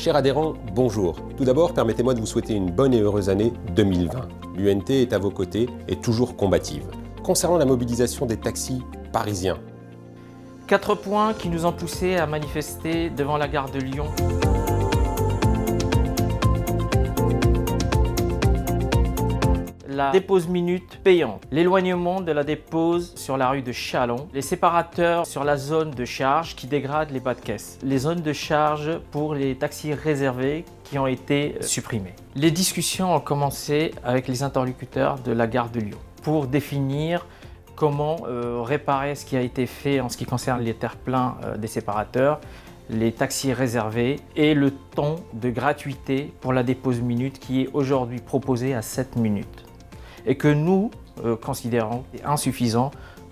Chers adhérents, bonjour. Tout d'abord, permettez-moi de vous souhaiter une bonne et heureuse année 2020. L'UNT est à vos côtés et toujours combative. Concernant la mobilisation des taxis parisiens. 4 points qui nous ont poussés à manifester devant la gare de Lyon. La dépose minute payante, l'éloignement de la dépose sur la rue de Châlons, les séparateurs sur la zone de charge qui dégradent les bas de caisse, les zones de charge pour les taxis réservés qui ont été supprimées. Les discussions ont commencé avec les interlocuteurs de la gare de Lyon pour définir comment réparer ce qui a été fait en ce qui concerne les terre-pleins des séparateurs, les taxis réservés et le temps de gratuité pour la dépose minute qui est aujourd'hui proposé à 7 minutes. Et que nous considérons insuffisant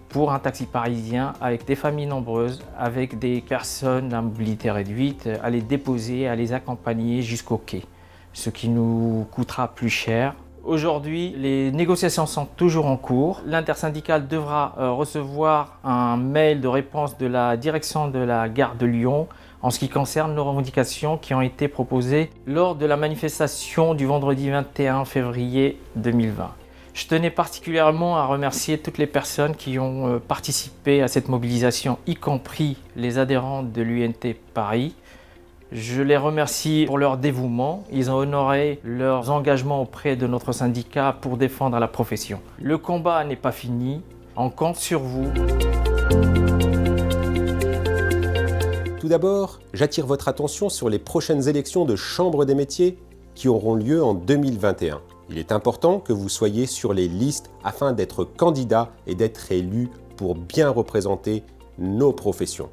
pour un taxi parisien avec des familles nombreuses, avec des personnes à mobilité réduite, à les déposer, à les accompagner jusqu'au quai, ce qui nous coûtera plus cher. Aujourd'hui, les négociations sont toujours en cours. L'intersyndicale devra recevoir un mail de réponse de la direction de la gare de Lyon en ce qui concerne nos revendications qui ont été proposées lors de la manifestation du vendredi 21 février 2020. Je tenais particulièrement à remercier toutes les personnes qui ont participé à cette mobilisation, y compris les adhérents de l'UNT Paris. Je les remercie pour leur dévouement. Ils ont honoré leurs engagements auprès de notre syndicat pour défendre la profession. Le combat n'est pas fini. On compte sur vous. Tout d'abord, j'attire votre attention sur les prochaines élections de Chambre des métiers qui auront lieu en 2021. Il est important que vous soyez sur les listes afin d'être candidat et d'être élu pour bien représenter nos professions.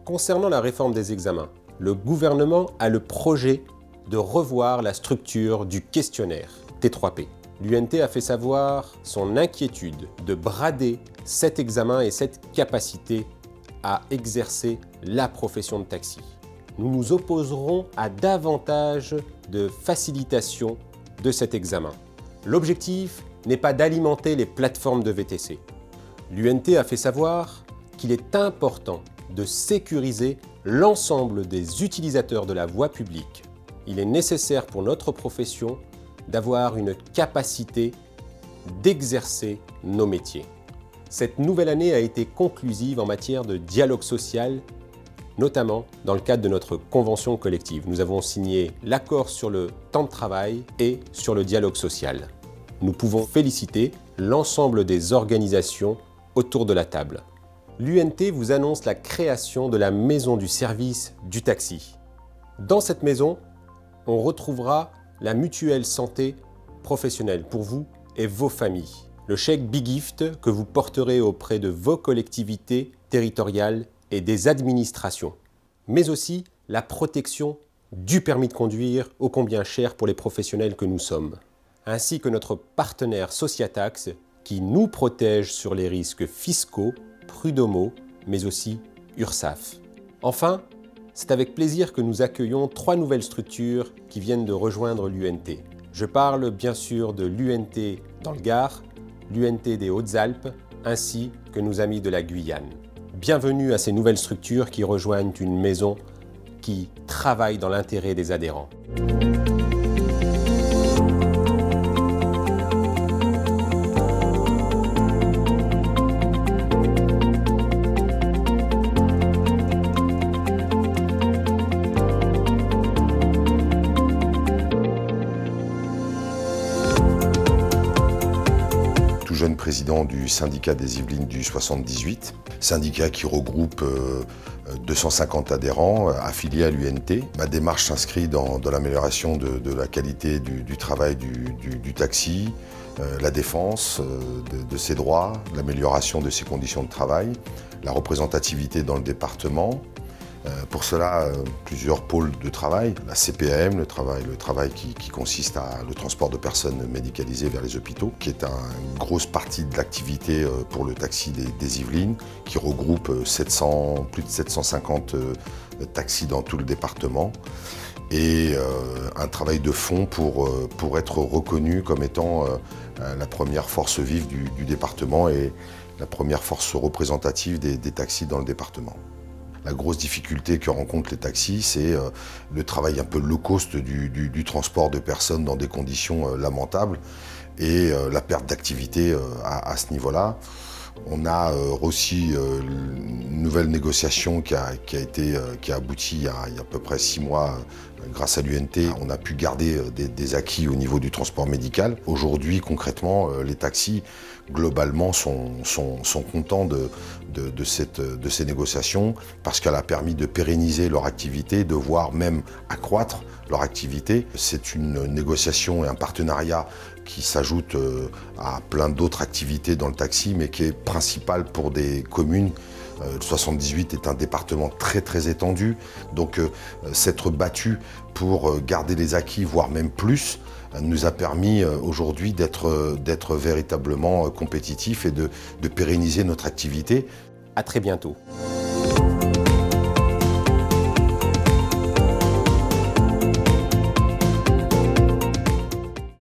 Concernant la réforme des examens, le gouvernement a le projet de revoir la structure du questionnaire T3P. L'UNT a fait savoir son inquiétude de brader cet examen et cette capacité à exercer la profession de taxi. Nous nous opposerons à davantage de facilitation de cet examen. L'objectif n'est pas d'alimenter les plateformes de VTC. L'UNT a fait savoir qu'il est important de sécuriser l'ensemble des utilisateurs de la voie publique. Il est nécessaire pour notre profession d'avoir une capacité d'exercer nos métiers. Cette nouvelle année a été conclusive en matière de dialogue social, notamment dans le cadre de notre convention collective. Nous avons signé l'accord sur le temps de travail et sur le dialogue social. Nous pouvons féliciter l'ensemble des organisations autour de la table. L'UNT vous annonce la création de la maison du service du taxi. Dans cette maison, on retrouvera la mutuelle santé professionnelle pour vous et vos familles. Le chèque Big Gift que vous porterez auprès de vos collectivités territoriales et des administrations, mais aussi la protection du permis de conduire ô combien cher pour les professionnels que nous sommes, ainsi que notre partenaire Sociatax qui nous protège sur les risques fiscaux, prud'homaux, mais aussi URSSAF. Enfin, c'est avec plaisir que nous accueillons 3 nouvelles structures qui viennent de rejoindre l'UNT. Je parle bien sûr de l'UNT dans le Gard, l'UNT des Hautes-Alpes, ainsi que nos amis de la Guyane. Bienvenue à ces nouvelles structures qui rejoignent une maison qui travaille dans l'intérêt des adhérents. Jeune président du syndicat des Yvelines du 78, syndicat qui regroupe 250 adhérents affiliés à l'UNT. Ma démarche s'inscrit dans l'amélioration de la qualité du travail du taxi, la défense de ses droits, l'amélioration de ses conditions de travail, la représentativité dans le département. Pour cela, plusieurs pôles de travail, la CPAM, le travail qui consiste à le transport de personnes médicalisées vers les hôpitaux, qui est une grosse partie de l'activité pour le taxi des Yvelines, qui regroupe plus de 750 taxis dans tout le département, et un travail de fond pour être reconnu comme étant la première force vive du département et la première force représentative des taxis dans le département. La grosse difficulté que rencontrent les taxis, c'est le travail un peu low cost du transport de personnes dans des conditions lamentables et la perte d'activité à ce niveau-là. On a aussi une nouvelle négociation qui a abouti il y a à peu près 6 mois grâce à l'UNT. On a pu garder des acquis au niveau du transport médical. Aujourd'hui, concrètement, les taxis, globalement, sont contents de ces négociations parce qu'elle a permis de pérenniser leur activité, de voire même accroître leur activité. C'est une négociation et un partenariat qui s'ajoute à plein d'autres activités dans le taxi, mais qui est principale pour des communes. Le 78 est un département très étendu, donc s'être battu pour garder les acquis, voire même plus, nous a permis aujourd'hui d'être véritablement compétitifs et de pérenniser notre activité. À très bientôt.